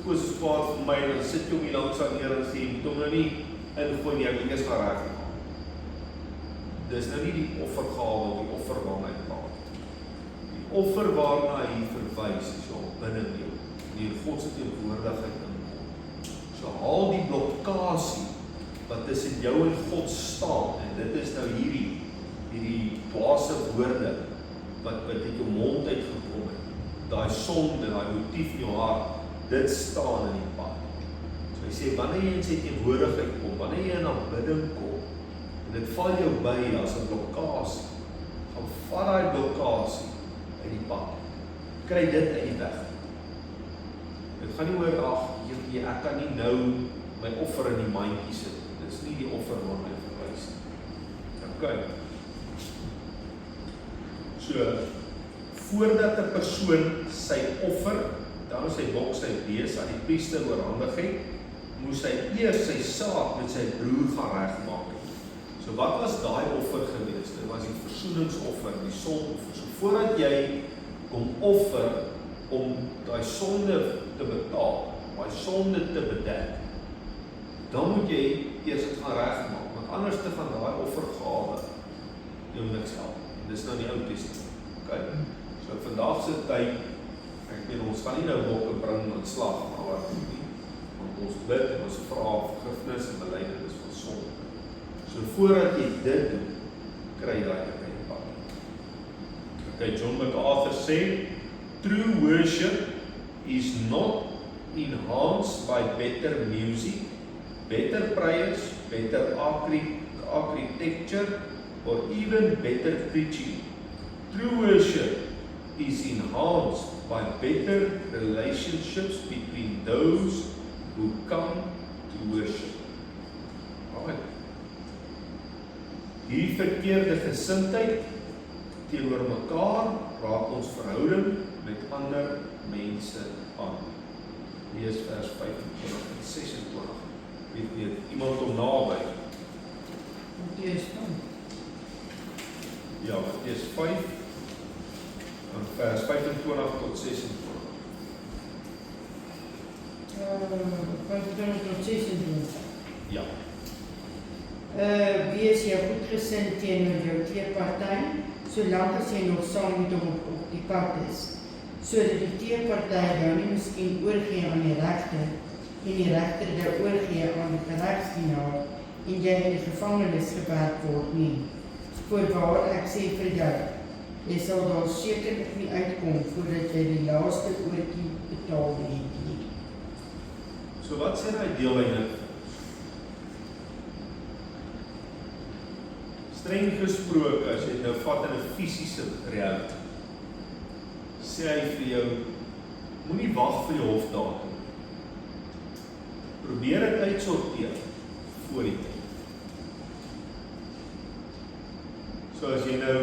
Koos is kwaad vir my, dan sit jy om die langs aan neer en sê, jy moet hom nou nie ingooi nie, ek moet eers gaan reg maak. Dis nou nie die offergawe of die offer waarna hy praat. Die offer waarna hy verwys is jou binne jou, die God se teenwoordigheid inkom. So haal die blokkasie wat tussen jou en God staan, en dit is nou hierdie dwaase woorde wat uit jou mond uitgekom het. Daai sonde, daai motief in jou hart, dit staan in die pad. So hy sê, wanneer jy in sy teenwoordigheid kom, wanneer jy in aanbidding kom, en dit val jou by as 'n blokkasie, gaan vat daai blokkasie uit die pad. Kry dit uit die weg. Dit gaan nie oor, ek kan nie nou my offer in die mandjie sit. Dit is nie die offer waarna hy verwys nie. Okay. So, voordat 'n persoon sy offer, dan sy boks, sy bees aan die priester oorhandig het, moes hy eers sy saak met sy broer gaan regmaak het. So wat was daai offer gewees? Dit was die versoeningsoffer, die sondoffer. So voordat jy kom offer om daai sonde te betaal, daai sonde te bedek, dan moet jy eers dit gaan regmaak, want anders te gaan daai offergawe jou niks help. Dis nou die Ou Testament. Okay. So vandag se tyd, ek weet ons gaan nie nou bokke bring en slag, maar wat nie. Want ons bid en ons vra vergifnis en belydenis van sonde. So voordat jy dit doen, kry jy daai in die pad. Okay, John MacArthur sê, true worship is not enhanced by better music, better prayers, better architecture, or even better preaching. True worship is enhanced by better relationships between those who come to worship. Alright. Hierdie verkeerde gesindheid teenoor mekaar raak ons verhouding met ander mense aan. Lees vers 25 en 26. Weet iemand om naby? Matteus 5. Ja, Matteus 5, vers 25 tot 26. 25 tot 26. Ja. Wees jy goedgesind teenoor jou teerparty, solank as jy nog saam met hom op die pad is, sodat die teerparty jou nie miskien oorgee aan die regter, en die regter jou oorgee aan die geregsdienaar, en jy in die gevangenis gewerk word nie. Voorwaar ek sê vir jou, jy sal daar sekerlik nie uitkom voordat jy die laaste oortjie betaal het nie. So wat sê hy deel eintlik? Streng gesproke, as jy nou vat in 'n fisiese realiteit, sê hy vir jou, moenie wag vir die hofdatum. Probeer dit uitsorteer voor die tyd. So as jy nou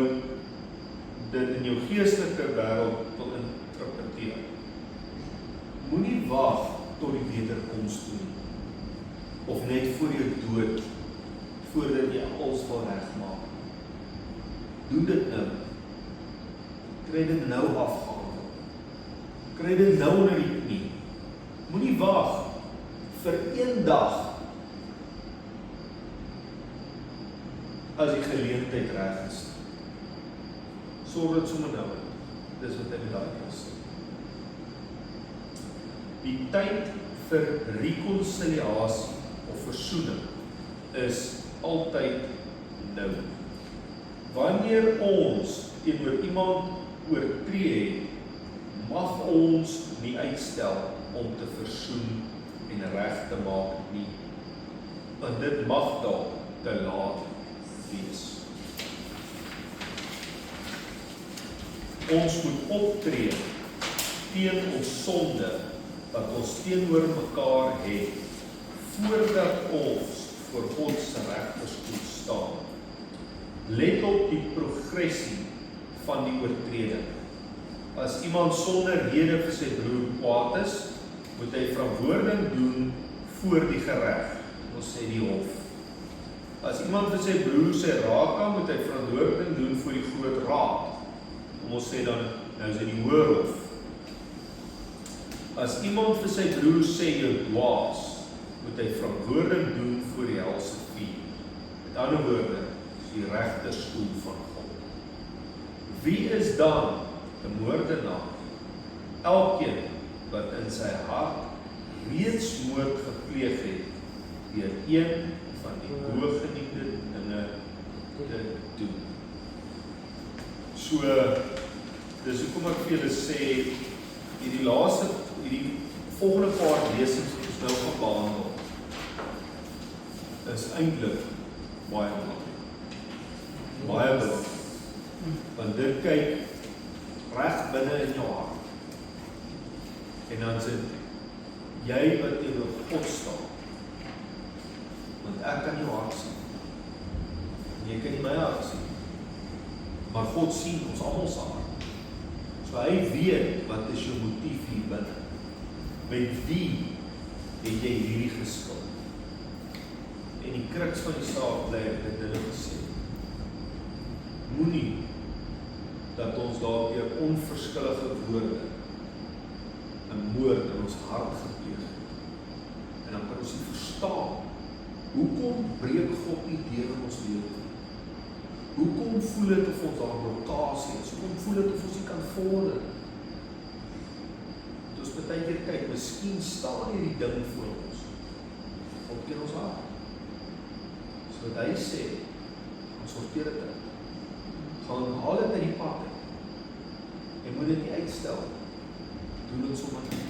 dit in jou geestelike wêreld wil interpreteer, moenie wag tot die wederkoms toe nie, of net voor jou dood, voordat jy alles wil regmaak. Doen dit nou. Kry dit nou afgehandel. Kry dit nou onder die knie. Moenie wag vir een dag as die geleentheid reg is. sorg dit sommer nou. Dis wat hy met daai kos sê. Die tyd vir rekonsiliasie of versoening is altyd nou. Wanneer ons teenoor iemand oortree het, mag ons nie uitstel om te versoen en reg te maak nie. Want dit mag dalk te laat wees. Ons moet optree teen ons sonde wat ons teenoor mekaar het, voordat ons voor God se regterstoel staan. Let op die progressie van die oortreding. As iemand sonder rede vir sy broer kwaad is, moet hy verantwoording doen voor die gereg, ons sê die hof. As iemand vir sy broer sy raad kan, moet hy verantwoording doen voor die groot raad. Ons sê dan, nou is dit die hoër hof. As iemand vir sy broer sê jy dwaas, moet hy verantwoording doen voor die helse vuur. Met ander woorde, is die regterstoel van God. Wie is dan 'n moordenaar? Elkeen wat in sy hart reeds moord gepleeg het deur een van die hooggeniete dinge te doen. So, dis hoekom ek vir julle sê, hierdie volgende paar lesings wat ons nou gaan behandel, is eintlik baie belangrik. Baie belangrik. Want dit kyk reg binne in jou hart. En dan sê jy wat teenoor God staan. Want ek kan jou hart sien. En jy kan nie my hart sien. Maar God sien ons almal se hart. So hy weet wat is jou motief hier binne. Met wie het jy hierdie geskil? En die kruks van die saak bly ek dit hulle gesê. Moenie dat ons daar deur onverskillige woorde 'n moord in ons hart gepleeg het. En dan kan ons nie verstaan, hoekom breek God nie deur in ons lewe nie? Hoekom voel dit of ons daar blokkade is? Hoekom voel dit of ons nie kan vorder? Dit ons baie keer kyk, miskien staan hierdie ding voor ons, op teen ons hart. So wat hy sê, ons sorteer dit uit. Gaan haal dit uit die pad. Jy moet dit nie uitstel. Doen dit sommer nie.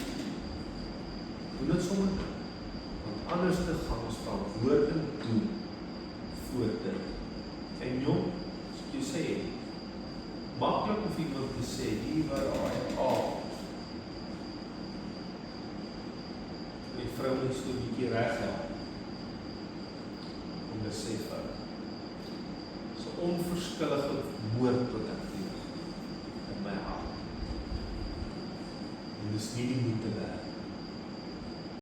Doen dit sommer nie. Want anders te gaan ons verantwoording doen voor dit. En jong, soos jy sê, maklik of iemand te sê, hier waar hy die vrou moet so 'n bietjie reg help. Om besef het. So onverskillige moord wat ek pleeg in my hart. En dis nie die moeite werd.